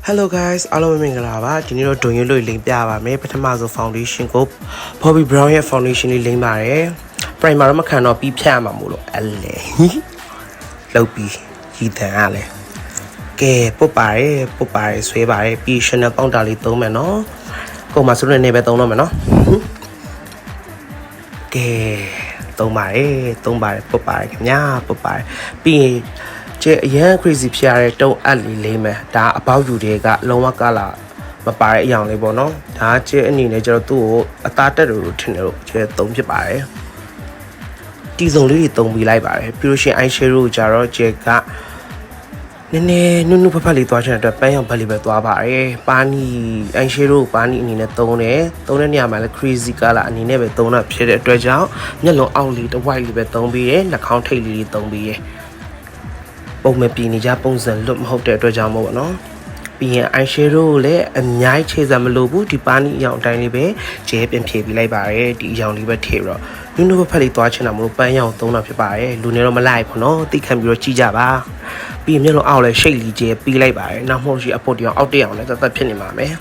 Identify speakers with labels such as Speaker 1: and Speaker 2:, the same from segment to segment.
Speaker 1: Hello guys အားလုံးမင်္ဂလာပါဒီနေ့တော့ဒုံရွေးလို့လိမ်ပြပါမယ်ပထမဆုံး foundation ကို Bobbi Brown ရဲ့ foundation လေးလိမ်ပါတယ် primer တော့မခံတော့ပြီးဖြတ်ရမှာမို့လို့အလဲလောက်ပြီးရည်တန်ရလဲကဲပုတ်ပါတယ်ဆွဲပါတယ်ပြီး Chanel ပေါင်းတာလေးသုံးမယ်နော်ကိုမဆိုးနေပဲသုံးတော့မယ်နော်ကဲသုံးပါတယ်ပုတ်ပါတယ်ခင်ဗျာပုတ်ပါတယ်ပြီးရင်ကျအရန် crazy ဖြစ်ရတဲ့တုံးအပ်လေးလေးမယ်ဒါအပေါက်ယူတွေကလုံးဝကလာမပါတဲ့အယောင်လေးပေါ့နော်ဒါကျအနေနဲ့ကျတော့သူ့ကိုအသားတက်လို့ထင်တယ်လို့ကျသုံးဖြစ်ပါတယ်တီစုံလေးတွေသုံးပြီးလိုက်ပါတယ်ပြီးလို့ရှိရင် eye shadow ကိုကျတော့ကျကနည်းနည်းနုနုဖဖလေးသွားချင်တဲ့အတွက်ပန်းရောင်ဘက်လေးပဲသွားပါတယ်ပါနီ eye shadow ပါနီအနေနဲ့သုံးတဲ့နေရာမှာလည်း crazy color အနေနဲ့ပဲသုံးတာဖြစ်တဲ့အတွက်ကြောင့်မျက်လုံးအောက်လေးတစ်ဝိုက်လေးပဲသုံးပြီးရနှာခေါင်းထိပ်လေးတွေသုံးပြီးရပုံမပြင်းနေကြပုံစံလွတ်မဟုတ်တဲ့အတွက်ကြောင့်မို့ပေါ့နော်ပြီးရင် eye shadow ကိုလည်းအများကြီးခြေစံမလို့ဘူးဒီပါနီအရောင်အတိုင်းလေးပဲကျဲပြင်ဖြည့်ပြီးလိုက်ပါတယ်ဒီအရောင်လေးပဲထည့်တော့နုနုဖက်လေးသွားချင်တာမလို့ပန်းရောင်သုံးတာဖြစ်ပါတယ်လူနေတော့မလိုက်ဘူးနော်သိခံပြီးတော့ကြည့်ကြပါပြီးရင်မျက်လုံးအောက်လည်းရှိတ်လီကျဲပြီးလိုက်ပါတယ်နောက်မှရှိအပုတ်တောင်အောက်တရောင်လည်းသက်ဖြစ်နေမှာမယ်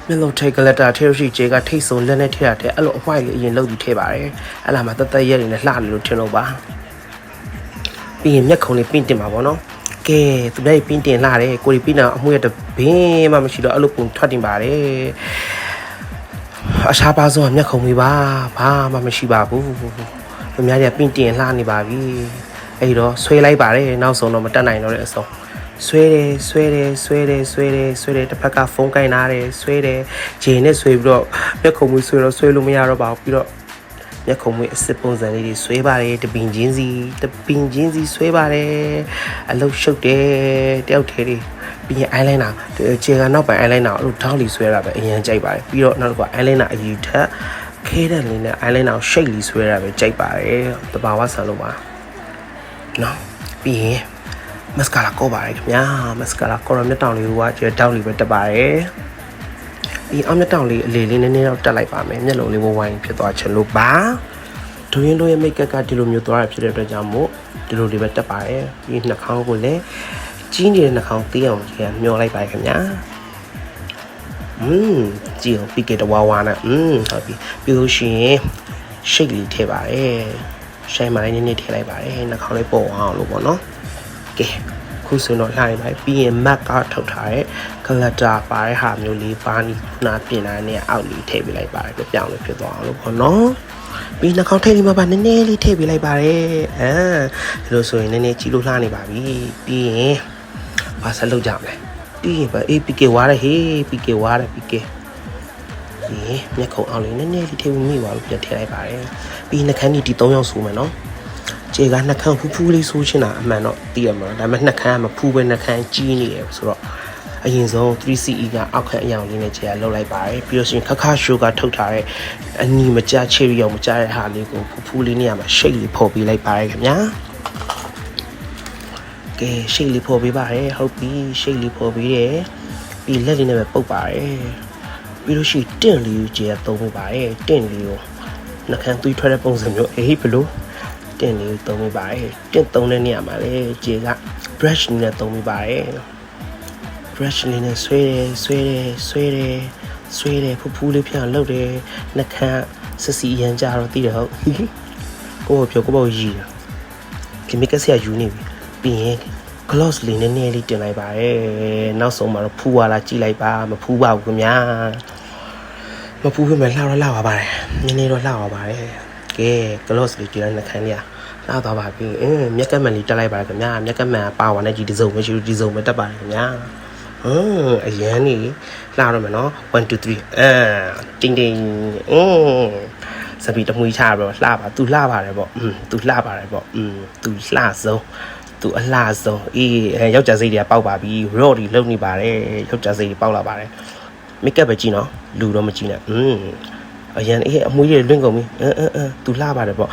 Speaker 1: မျက်လုံးထိတ်ကလတာထည့်ရှိကျဲကထိတ်ဆုံးလက်နဲ့ထည့်ရတယ်အဲ့လိုအဝိုက်လေးအရင်လုပ်ပြီးထည့်ပါတယ်အဲ့လာမှာသက်ရက်နေနဲ့လှနေလို့ထင်လို့ပါပြီးရင်မျက်ခုံးလေးပင့်တင်ပါပေါ့နော်ကဲသူလည်းပင်းတင်လာတယ်ကိုရီပင်းတော့အမှုရတဲ့ဘင်းမှမရှိတော့အဲ့လိုပုံထွက်တင်ပါတယ်အရှားပါဆုံးမျက်ခုံးမိပါဘာမှမရှိပါဘူးသူများတွေကပင်းတင်လှနေပါပြီအဲ့တော့ဆွဲလိုက်ပါတယ်နောက်ဆုံးတော့မတက်နိုင်တော့တဲ့အဆုံးဆွဲတယ်တစ်ဖက်ကဖုန်းကိုင်းလာတယ်ဆွဲတယ်ဂျင်းနဲ့ဆွဲပြီးတော့မျက်ခုံးမိဆွဲတော့ဆွဲလို့မရတော့ပါဘူးပြီးတော့မျက်ခုံးမွေးအစ်စ်ပုံစံလေးတွေဆွဲပါတယ်တပင်ချင်းစီဆွဲပါတယ်အလုတ်ရှုပ်တယ်တယောက်သေးလေးပြီးရင် eyeliner ခြေကနောက်ပိုင်း eyeliner အဲ့လိုထောင်းလီဆွဲတာပဲအရင်ကြိုက်ပါတယ်ပြီးတော့နောက်တစ်ခါ eyeliner အယူထက်ခဲတဲ့လေးနဲ့ eyeliner ကို shade လီဆွဲတာပဲကြိုက်ပါတယ်တဘာဝဆန်လို့ပါနော်ပြီးရင် mascara ကောပါတယ်ခင်ဗျာ mascara ကောတော့မျက်တောင်လေးကကျတောက်လေးပဲတက်ပါတယ်ဒီအောင်မျက်တောင်လေးအလေလေးနည်းနည်းတော့တက်လိုက်ပါမယ်မျက်လုံးလေးဝိုင်းဖြစ်သွားချင်လို့ပါဒွင်းတို့ရဲ့ make up ကဒီလိုမျိုးသွားရဖြစ်တဲ့အတွက်ကြောင့်မို့ဒီလိုလေးပဲတက်ပါတယ်ဒီနှာခေါင်းကိုလည်းကြီးနေတဲ့နှာခေါင်းသေးအောင်ကြီးမျောလိုက်ပါခင်ဗျာကြည့်အောင်ပြီးကြတော့ဝါနဲ့ဟုတ်ပြီပြီးလို့ရှိရင် shade လေးထည့်ပါတယ်ရှိုင်းမလေးနည်းနည်းထည့်လိုက်ပါတယ်နှာခေါင်းလေးပေါ်အောင်လို့ပေါ့နော်ကဲခုဆိုတော့လှိုင်းလိုက်ပြီးရင် matte ကထုတ်ထားတဲ့ glitter ပါတဲ့ဟာမျိုးလေးပါနီခုနပြင်လာတဲ့အောက်လေးထည့်ပေးလိုက်ပါတယ်ပြောင်းလို့ဖြစ်သွားအောင်လို့ပေါ့နော်ပြီးနှာခေါင်းထိပ်လေးမှာပါနည်းနည်းလေးထည့်ပေးလိုက်ပါတယ်ဒီလိုဆိုရင်နည်းနည်းကြည့်လို့လှနေပါပြီပြီးရင်ဘာဆက်လုပ်ကြမလဲပြီးရင်အေး PK ဝါတယ်ဟေး PK ဝါတယ်ပြီးမျက်ခုံးအောင်လေးနည်းနည်းလေးထည့်မိပါလို့ပြန်ထည့်လိုက်ပါတယ်ပြီးနှာခမ်းဒီ3ယောက်ဆိုမယ်နော်ခြေကနှာခမ်းဖူးလေးဆိုးချင်တာအမှန်တော့သိရမှာဒါပေမဲ့နှာခမ်းကမဖူးပဲနှာခမ်းကြီးနေတယ်ဆိုတော့အရင်ဆုံး 3CE ကအောက်ခန့်အယောင်လေးနဲ့ခြေကလှုပ်လိုက်ပါတယ်ပြီးတော့ရှင်ခရှိုးကထုတ်ထားတဲ့အနီမကျချေရီအောင်မကျတဲ့ဟာလေးကိုဖူးလေးနေရာမှာရှိတ်လေးဖော်ပေးလိုက်ပါတယ်ခင်ဗျာကဲရှိတ်လေးဖော်ပေးပါတယ်ဟုတ်ပြီရှိတ်လေးဖော်ပေးတယ်ပြီးလက်လေးနဲ့ပဲပုတ်ပါတယ်ပြီးလို့ရှိတင့်လေးကိုခြေကသုံးပေးပါတယ်တင့်လေးကိုနှာခမ်းသွေးထွက်တဲ့ပုံစံမျိုးအေးဘလို့တင့်လေးကိုသုံးပေးပါတယ်တင့်သုံးတဲ့နေရာမှာလေခြေက brush နဲ့သုံးပေးပါတယ်brush လေးနဲ့ဆွဲတယ်ဖူးလေးပြန်လှုပ်တယ်နှာခမ်းစစီရန်ကြတော့သိတယ်ဟုတ်ကိုပေါ့ရည်တာဒီမိကဆရာယူနေပြီပြီးရင် gloss လေးနည်းနည်းလေးတင်လိုက်ပါတယ်နောက်ဆုံးမှာတော့ဖူးသွားလာကြည့်လိုက်ပါမဖူးပါဘူးခင်ဗျာမဖူးခင်မှာလှပါပါတယ်နည်းနည်းတော့လှပါပါတယ်ကဲ gloss လေးကြည့်လိုက်နှာခမ်းလေးလှသွားပါပြီမျက်ကပ်မှန်လေးတက်လိုက်ပါခင်ဗျာမျက်ကပ်မှန်ပါဝါနဲ့ဒီစုံမရှိဘူးဒီစုံပဲတက်ပါတယ်ခင်ဗျာအရန်ကြီးလှတော့မယ်နော်1 2 3တင်းစပီတမွေးချတော့လှပါသူလှပါတယ်ပေါ့သူလှပါတယ်ပေါ့သူလှဆုံးသူအလှဆုံးယောက်ျားစိတ်တွေကပေါက်ပါပြီရော့ဒီလုံနေပါတယ်ယောက်ျားစိတ်တွေပေါက်လာပါတယ်မိတ်ကပ်ပဲကြည့်နော်လူတော့မကြည့်နဲ့အရန်အမွေးတွေလွင့်ကုန်ပြီသူလှပါတယ်ပေါ့